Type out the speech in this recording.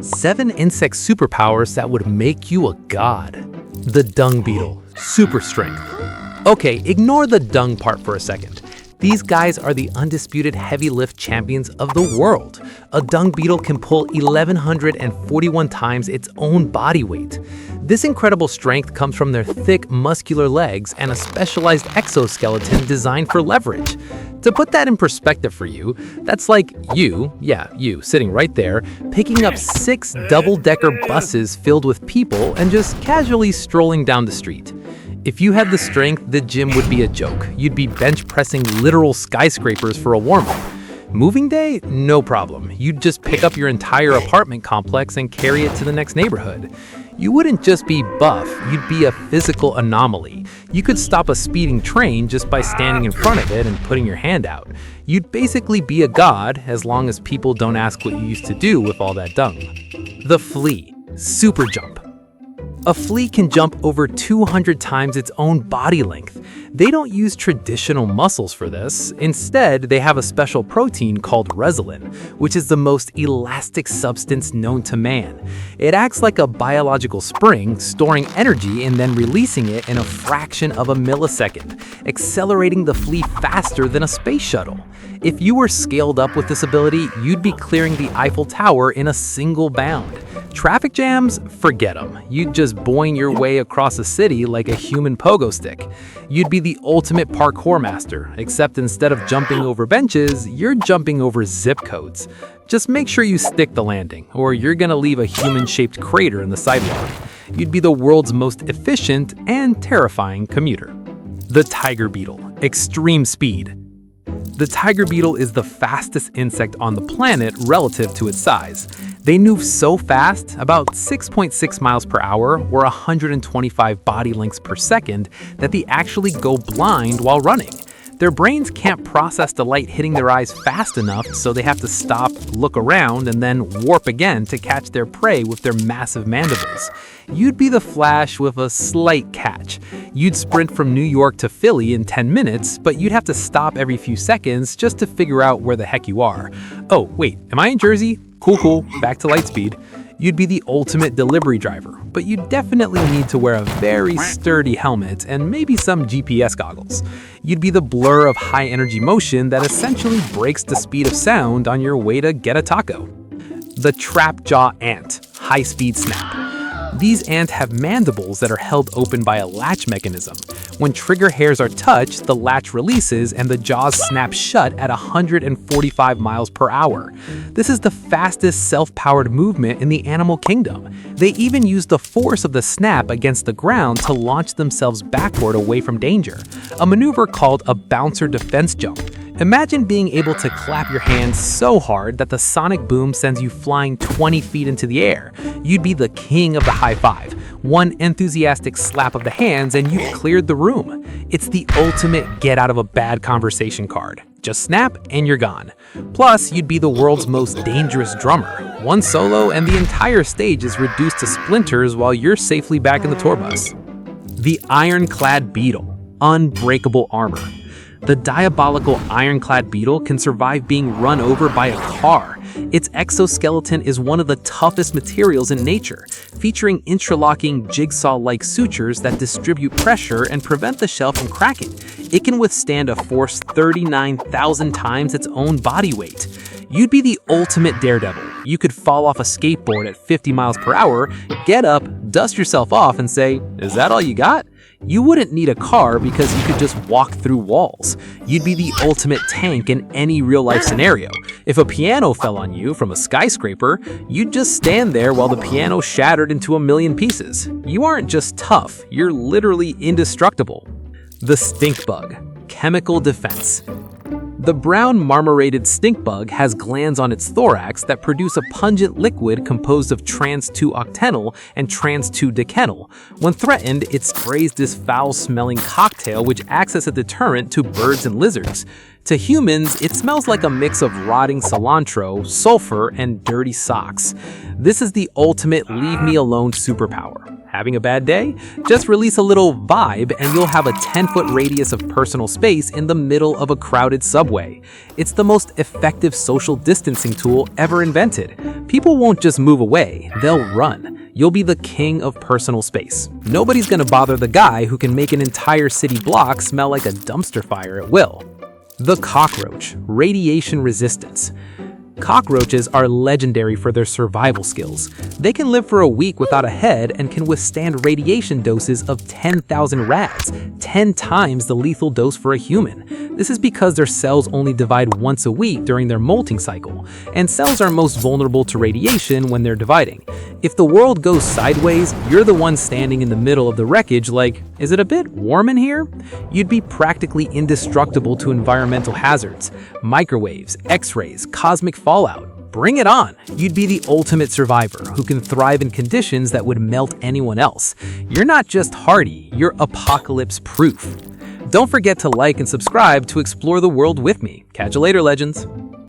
7 insect superpowers that would make you a god. The Dung Beetle, super strength. Okay, ignore the dung part for a second. These guys are the undisputed heavy lift champions of the world. A dung beetle can pull 1,141 times its own body weight. This incredible strength comes from their thick, muscular legs and a specialized exoskeleton designed for leverage. To put that in perspective for you, that's like you, sitting right there, picking up 6 double-decker buses filled with people and just casually strolling down the street. If you had the strength, the gym would be a joke. You'd be bench pressing literal skyscrapers for a warm-up. Moving day? No problem. You'd just pick up your entire apartment complex and carry it to the next neighborhood. You wouldn't just be buff, you'd be a physical anomaly. You could stop a speeding train just by standing in front of it and putting your hand out. You'd basically be a god as long as people don't ask what you used to do with all that dung. The Flea, super jump. A flea can jump over 200 times its own body length. They don't use traditional muscles for this. Instead, they have a special protein called resilin, which is the most elastic substance known to man. It acts like a biological spring, storing energy and then releasing it in a fraction of a millisecond, accelerating the flea faster than a space shuttle. If you were scaled up with this ability, you'd be clearing the Eiffel Tower in a single bound. Traffic jams? Forget them. You'd just boing your way across a city like a human pogo stick. You'd be the ultimate parkour master, except instead of jumping over benches, you're jumping over zip codes. Just make sure you stick the landing, or you're gonna leave a human-shaped crater in the sidewalk. You'd be the world's most efficient and terrifying commuter. The tiger beetle, extreme speed. The tiger beetle is the fastest insect on the planet relative to its size. They move so fast, about 6.6 miles per hour or 125 body lengths per second, that they actually go blind while running. Their brains can't process the light hitting their eyes fast enough, so they have to stop, look around, and then warp again to catch their prey with their massive mandibles. You'd be the Flash with a slight catch. You'd sprint from New York to Philly in 10 minutes, but you'd have to stop every few seconds just to figure out where the heck you are. Oh, wait, am I in Jersey? Cool, back to Lightspeed. You'd be the ultimate delivery driver, but you definitely need to wear a very sturdy helmet and maybe some GPS goggles. You'd be the blur of high-energy motion that essentially breaks the speed of sound on your way to get a taco. The trap jaw ant, high-speed snap. These ants have mandibles that are held open by a latch mechanism. When trigger hairs are touched, the latch releases and the jaws snap shut at 145 miles per hour. This is the fastest self-powered movement in the animal kingdom. They even use the force of the snap against the ground to launch themselves backward away from danger, a maneuver called a bouncer defense jump. Imagine being able to clap your hands so hard that the sonic boom sends you flying 20 feet into the air. You'd be the king of the high five. One enthusiastic slap of the hands and you've cleared the room. It's the ultimate get out of a bad conversation card. Just snap and you're gone. Plus, you'd be the world's most dangerous drummer. One solo and the entire stage is reduced to splinters while you're safely back in the tour bus. The Ironclad Beetle, unbreakable armor. The diabolical Ironclad beetle can survive being run over by a car. Its exoskeleton is one of the toughest materials in nature, featuring interlocking jigsaw-like sutures that distribute pressure and prevent the shell from cracking. It can withstand a force 39,000 times its own body weight. You'd be the ultimate daredevil. You could fall off a skateboard at 50 miles per hour, get up, dust yourself off, and say, "Is that all you got?" You wouldn't need a car because you could just walk through walls. You'd be the ultimate tank in any real-life scenario. If a piano fell on you from a skyscraper, you'd just stand there while the piano shattered into a million pieces. You aren't just tough, you're literally indestructible. The stink bug, chemical defense. The brown marmorated stink bug has glands on its thorax that produce a pungent liquid composed of trans-2-octenyl and trans-2-dekenyl. When threatened, it sprays this foul-smelling cocktail which acts as a deterrent to birds and lizards. To humans, it smells like a mix of rotting cilantro, sulfur, and dirty socks. This is the ultimate leave me alone superpower. Having a bad day? Just release a little vibe and you'll have a 10-foot radius of personal space in the middle of a crowded subway. It's the most effective social distancing tool ever invented. People won't just move away, they'll run. You'll be the king of personal space. Nobody's gonna bother the guy who can make an entire city block smell like a dumpster fire at will. The cockroach, radiation resistance. Cockroaches are legendary for their survival skills. They can live for a week without a head and can withstand radiation doses of 10,000 rads, 10 times the lethal dose for a human. This is because their cells only divide once a week during their molting cycle, and cells are most vulnerable to radiation when they're dividing. If the world goes sideways, you're the one standing in the middle of the wreckage like, is it a bit warm in here? You'd be practically indestructible to environmental hazards, microwaves, X-rays, cosmic fallout. Bring it on! You'd be the ultimate survivor who can thrive in conditions that would melt anyone else. You're not just hardy, you're apocalypse-proof. Don't forget to like and subscribe to explore the world with me. Catch you later, legends!